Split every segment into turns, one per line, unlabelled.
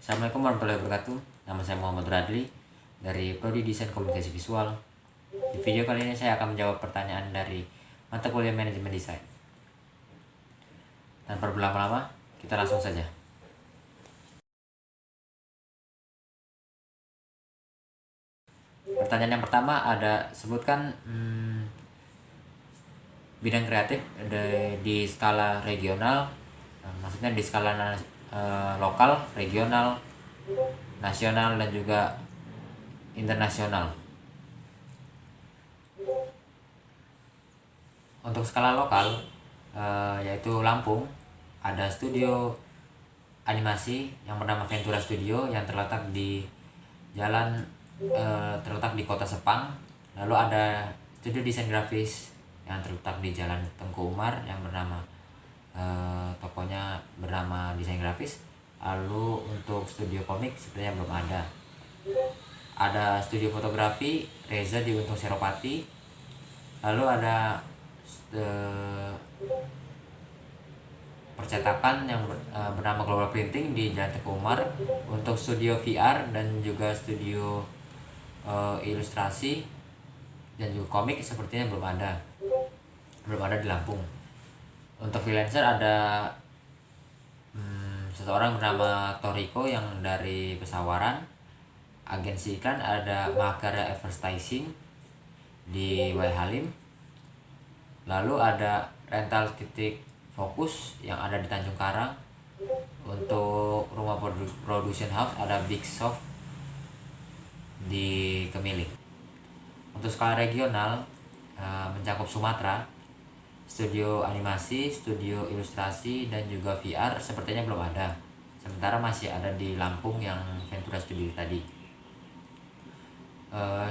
Assalamualaikum warahmatullahi wabarakatuh. Nama saya Muhammad Radli dari Prodi Desain Komunikasi Visual. Di video kali ini saya akan menjawab pertanyaan dari mata kuliah Manajemen Desain. Tanpa berlama-lama, kita langsung saja. Pertanyaan yang pertama ada sebutkan bidang kreatif di skala regional, maksudnya di skala lokal, regional, nasional, dan juga internasional. Untuk skala lokal, yaitu Lampung, ada studio animasi yang bernama Ventura Studio yang terletak di kota Sepang. Lalu ada studio desain grafis yang terletak di Jalan Tengku Umar yang bernama tokonya bernama Desain Grafis. Lalu untuk studio komik sepertinya belum ada. Ada studio fotografi Reza di Untung Seropati. Lalu ada percetakan yang bernama Global Printing di Jalan Teguh Umar. Untuk studio VR dan juga studio ilustrasi dan juga komik sepertinya belum ada di Lampung. Untuk freelancer ada seseorang bernama Toriko yang dari Pesawaran. Agensi iklan ada Mahakarya Advertising di Wai Halim. Lalu ada rental titik fokus yang ada di Tanjung Karang. Untuk rumah production house ada Big Soft di Kemiling. Untuk skala regional mencakup Sumatera, studio animasi, studio ilustrasi, dan juga VR sepertinya belum ada. Sementara masih ada di Lampung yang Ventura Studio tadi.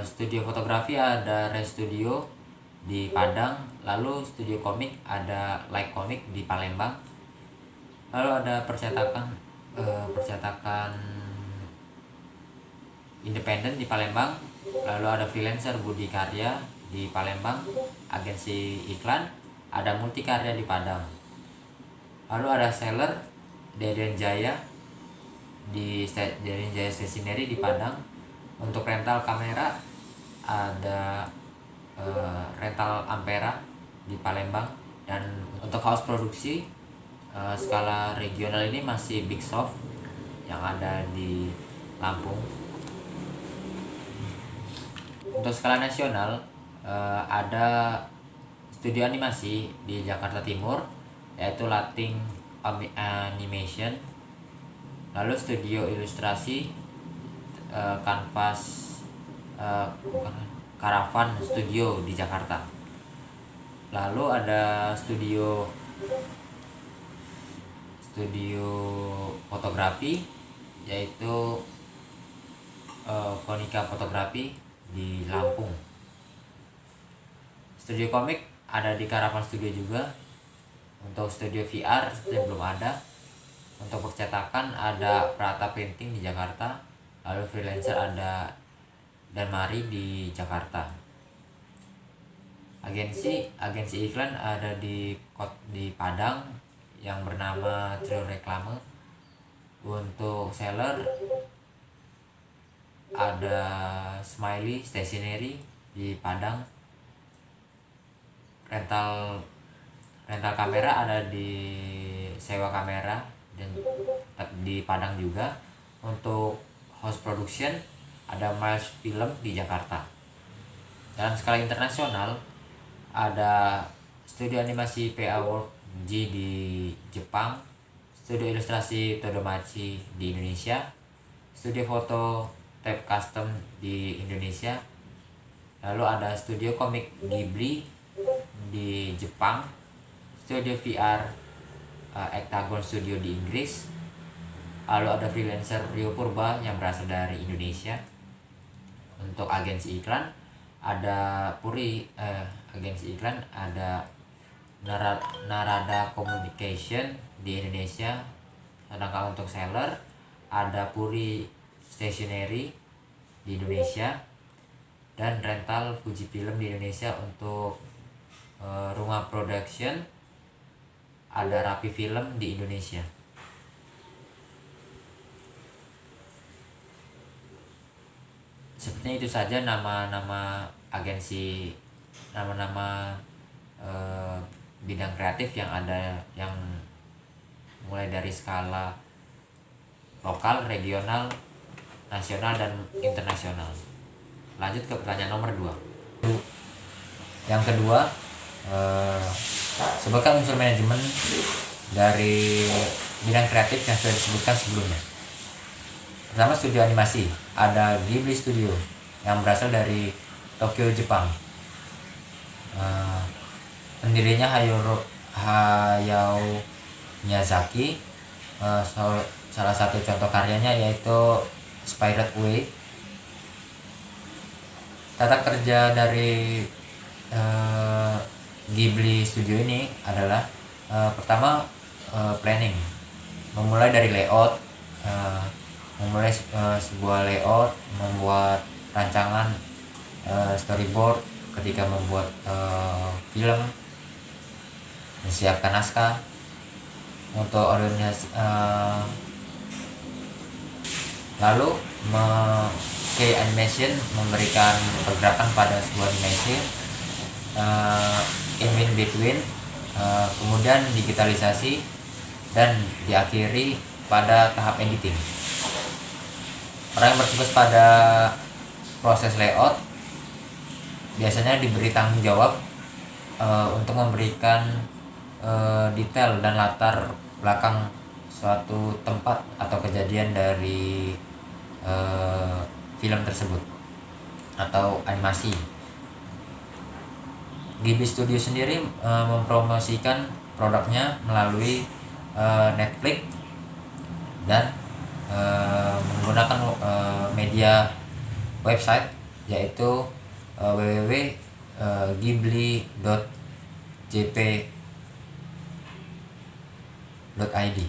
Studio fotografi ada Res Studio di Padang. Lalu studio komik ada Like Comic di Palembang. Lalu ada percetakan independen di Palembang. Lalu ada freelancer Budi Karya di Palembang. Agensi iklan ada Multikarya di Padang. Lalu ada seller Deden Jaya di Deden Jaya Stationery di Padang. Untuk rental kamera ada rental Ampera di Palembang. Dan untuk house produksi skala regional ini masih Big Soft yang ada di Lampung. Untuk skala nasional ada studio animasi di Jakarta Timur yaitu Lating Animation. Lalu studio ilustrasi Caravan Studio di Jakarta. Lalu ada studio fotografi yaitu Konica Fotografi di Lampung. Studio komik ada di Caravan Studio juga. Untuk studio VR belum ada. Untuk percetakan ada Prata Printing di Jakarta. Lalu freelancer ada Danmari di Jakarta. Agensi iklan ada di Padang yang bernama Trio Reklame. Untuk seller ada Smiley Stationery di Padang. Rental kamera ada di Sewa Kamera dan di Padang juga. Untuk house production ada Miles Film di Jakarta. Dalam skala internasional ada studio animasi PA Work G di Jepang, studio ilustrasi Todomachi di Indonesia, studio foto Tape Custom di Indonesia. Lalu ada studio komik Ghibli di Jepang, studio VR Octagon Studio di Inggris. Lalu ada freelancer Rio Purba yang berasal dari Indonesia. Untuk agensi iklan ada agensi iklan ada Narada Communication di Indonesia. Sedangkan untuk seller ada Puri Stationery di Indonesia dan rental Fuji Film di Indonesia. Untuk rumah production ada Rapi Film di Indonesia. sepertinya itu saja nama-nama agensi, nama-nama bidang kreatif yang ada, yang mulai dari skala lokal, regional, nasional, dan internasional. Lanjut ke pertanyaan nomor 2. Yang kedua, sebutkan unsur manajemen dari bidang kreatif yang sudah disebutkan sebelumnya. Pertama, studio animasi. Ada Ghibli Studio yang berasal dari Tokyo, Jepang. Pendirinya Hayao Miyazaki. Salah satu contoh karyanya yaitu Spirited Away. Tata kerja dari Ghibli Studio ini adalah pertama, planning, memulai dari layout, sebuah layout, membuat rancangan, storyboard ketika membuat film, menyiapkan naskah untuk organisasi, lalu animation, memberikan pergerakan pada sebuah animation, in between, kemudian digitalisasi, dan diakhiri pada tahap editing. Orang yang bertugas pada proses layout biasanya diberi tanggung jawab untuk memberikan detail dan latar belakang suatu tempat atau kejadian dari film tersebut atau animasi. Ghibli Studio sendiri mempromosikan produknya melalui Netflix dan menggunakan media website, yaitu www.ghibli.jp.id.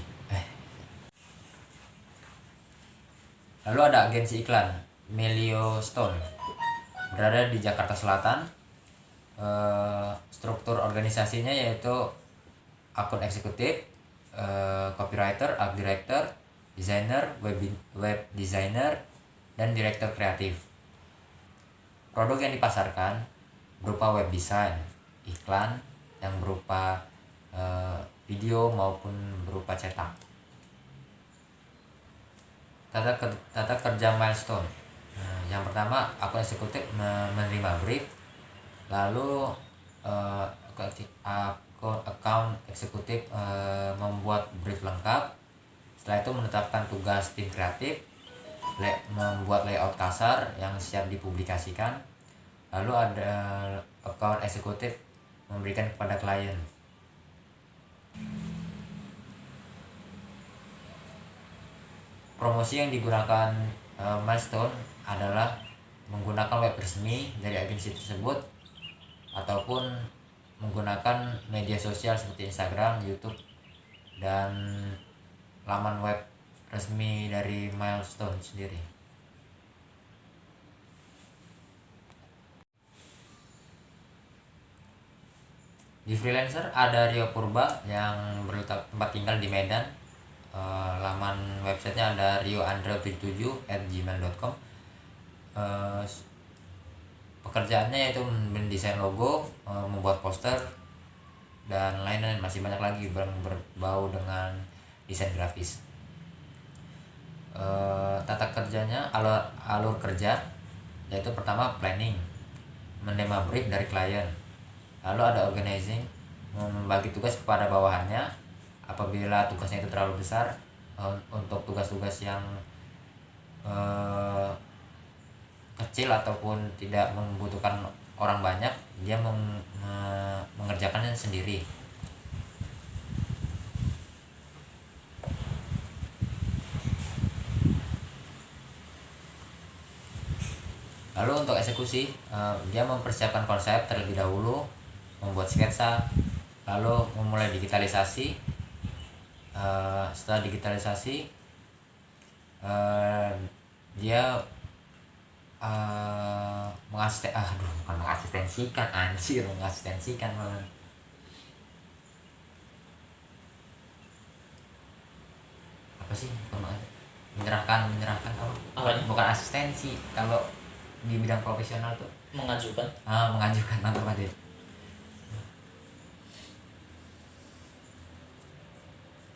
Lalu ada agensi iklan, Melio Stone, berada di Jakarta Selatan. Struktur organisasinya yaitu akun eksekutif, copywriter, art director, designer, web designer, dan direktur kreatif. Produk yang dipasarkan berupa web design, iklan yang berupa video maupun berupa cetak. Tata kerja milestone. Yang pertama, akun eksekutif menerima brief, lalu account eksekutif membuat brief lengkap. Setelah itu menetapkan tugas tim kreatif, membuat layout kasar yang siap dipublikasikan. Lalu ada account eksekutif memberikan kepada klien. Promosi yang digunakan milestone adalah menggunakan web resmi dari agensi tersebut ataupun menggunakan media sosial seperti Instagram, YouTube, dan laman web resmi dari milestone sendiri. Di freelancer ada Rio Purba yang bertempat tinggal di Medan. Laman websitenya ada rioandra77@gmail.com. Pekerjaannya yaitu mendesain logo, membuat poster, dan lain-lain, masih banyak lagi berbau dengan desain grafis. Tata kerjanya, alur kerja yaitu pertama planning, menerima brief dari klien, lalu ada organizing, membagi tugas kepada bawahannya apabila tugasnya itu terlalu besar. Untuk tugas-tugas yang kecil ataupun tidak membutuhkan orang banyak, dia mengerjakannya sendiri. Lalu untuk eksekusi, dia mempersiapkan konsep terlebih dahulu, membuat sketsa, lalu memulai digitalisasi. Setelah digitalisasi, dia mengasistensikan malah. Apa sih menyerahkan apa? Bukan asistensi. Kalau di bidang profesional tuh mengajukan nonton Madrid.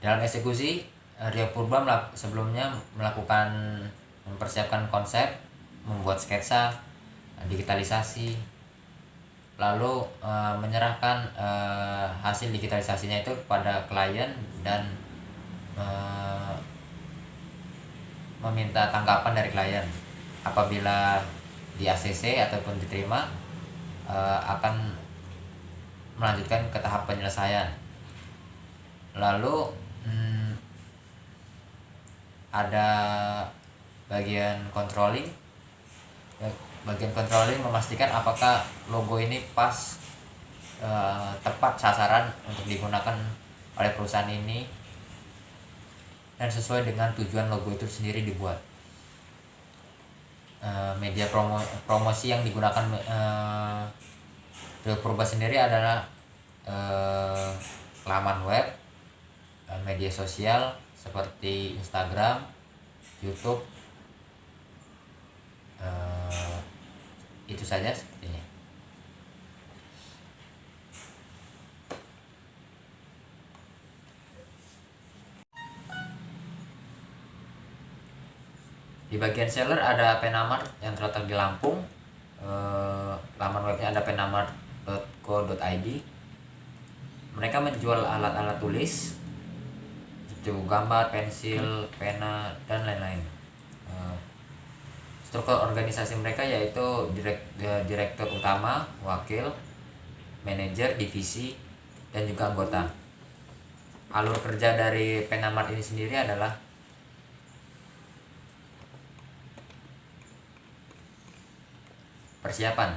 Dalam eksekusi, Rio Purba sebelumnya mempersiapkan konsep, membuat sketsa, digitalisasi, lalu menyerahkan hasil digitalisasinya itu kepada klien dan meminta tanggapan dari klien. Apabila di ACC ataupun diterima, akan melanjutkan ke tahap penyelesaian. Lalu ada bagian controlling. Bagian controlling memastikan apakah logo ini pas, tepat sasaran untuk digunakan oleh perusahaan ini dan sesuai dengan tujuan logo itu sendiri dibuat. Media promosi yang digunakan Rio Purba sendiri adalah laman web, media sosial seperti Instagram, YouTube, itu saja sepertinya. Di bagian seller ada Penamart yang terletak di Lampung. Laman webnya ada penamart.co.id. Mereka menjual alat-alat tulis, buku gambar, pensil, pena, dan lain-lain. Struktur organisasi mereka yaitu direktur utama, wakil, manajer, divisi, dan juga anggota. Alur kerja dari Penamart ini sendiri adalah persiapan,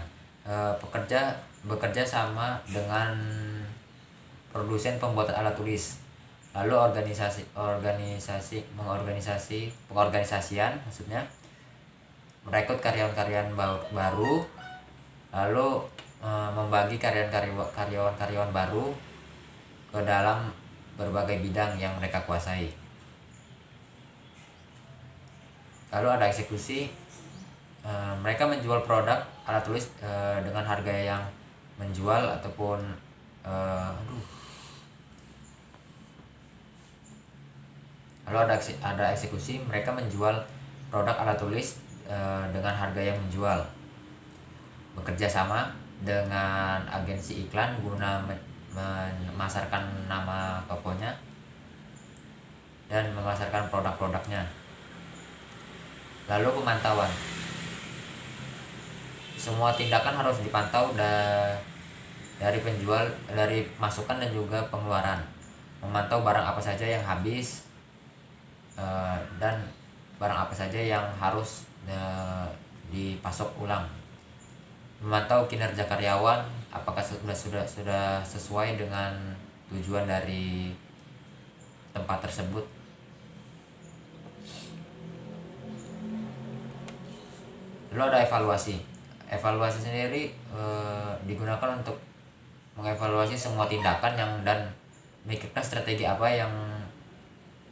bekerja sama dengan produsen pembuatan alat tulis, lalu pengorganisasian maksudnya, merekrut karyawan-karyawan baru, lalu membagi karyawan-karyawan baru ke dalam berbagai bidang yang mereka kuasai. Lalu ada eksekusi. Mereka menjual produk alat tulis dengan harga yang menjual ataupun lalu ada eksekusi. Mereka menjual produk alat tulis dengan harga yang menjual, bekerja sama dengan agensi iklan guna memasarkan nama tokonya dan memasarkan produk-produknya. Lalu pemantauan. Semua tindakan harus dipantau dari masukan dan juga pengeluaran. Memantau barang apa saja yang habis dan barang apa saja yang harus dipasok ulang. Memantau kinerja karyawan, apakah sudah sesuai dengan tujuan dari tempat tersebut. Lalu ada evaluasi. Evaluasi sendiri digunakan untuk mengevaluasi semua tindakan dan memikirkan strategi apa yang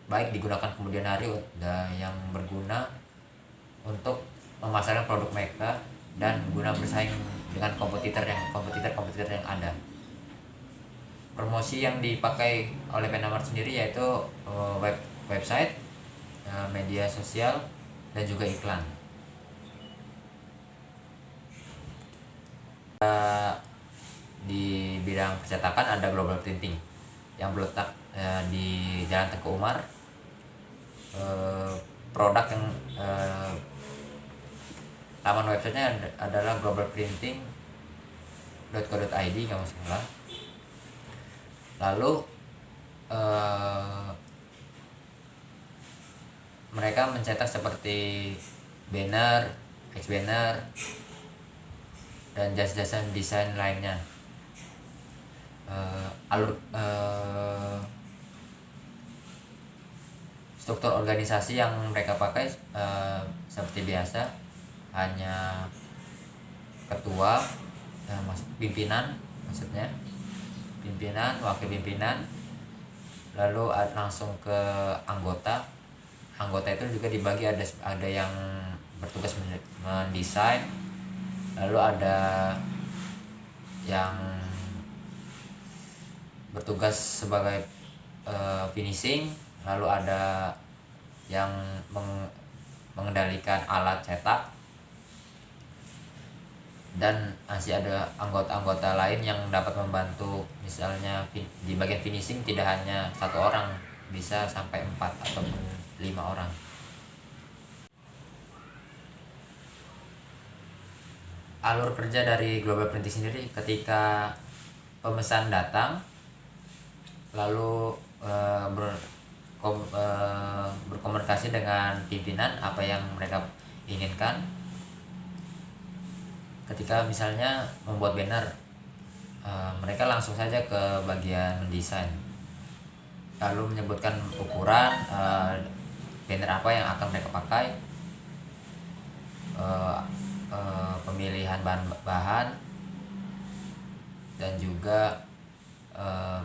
baik digunakan kemudian hari yang berguna untuk memasarkan produk mereka dan guna bersaing dengan kompetitor yang ada. Promosi yang dipakai oleh Penamart sendiri yaitu website, media sosial, dan juga iklan. Di bidang percetakan ada Global Printing yang berletak di Jalan Tengku Umar. Produk yang laman websitenya adalah globalprinting.co.id kalau nggak salah. Lalu mereka mencetak seperti banner, text banner, dan jasa-jasa desain lainnya. Struktur organisasi yang mereka pakai seperti biasa, hanya ketua, pimpinan, wakil pimpinan, lalu langsung ke anggota. Anggota itu juga dibagi, ada yang bertugas mendesain, lalu ada yang bertugas sebagai finishing, lalu ada yang mengendalikan alat cetak, dan masih ada anggota-anggota lain yang dapat membantu. Misalnya di bagian finishing tidak hanya satu orang, bisa sampai 4 ataupun 5 orang. Alur kerja dari Global Printing sendiri, ketika pemesan datang lalu berkomunikasi dengan pimpinan apa yang mereka inginkan. Ketika misalnya membuat banner, mereka langsung saja ke bagian mendesain, lalu menyebutkan ukuran banner apa yang akan mereka pakai, pemilihan bahan, dan juga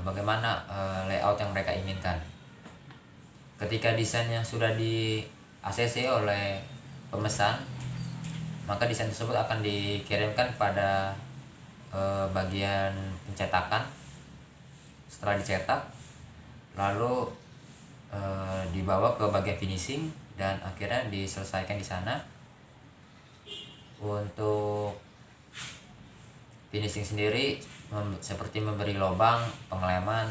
bagaimana layout yang mereka inginkan. Ketika desainnya sudah di ACC oleh pemesan, maka desain tersebut akan dikirimkan pada bagian pencetakan. Setelah dicetak, lalu dibawa ke bagian finishing dan akhirnya diselesaikan di sana. Untuk finishing sendiri seperti memberi lubang, pengeleman,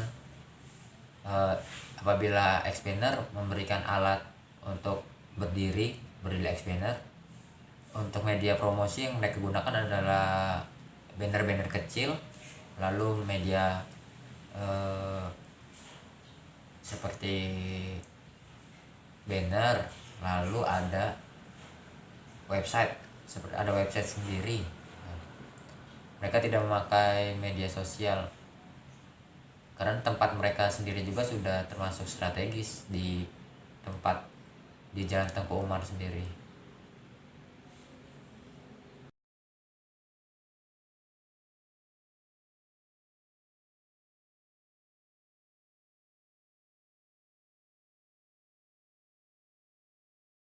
apabila expander memberikan alat untuk berdiri expander. Untuk media promosi yang mereka gunakan adalah banner-banner kecil, lalu media seperti banner, lalu ada website, seperti ada website sendiri. Mereka tidak memakai media sosial karena tempat mereka sendiri juga sudah termasuk strategis di tempat di Jalan Tengku Umar sendiri.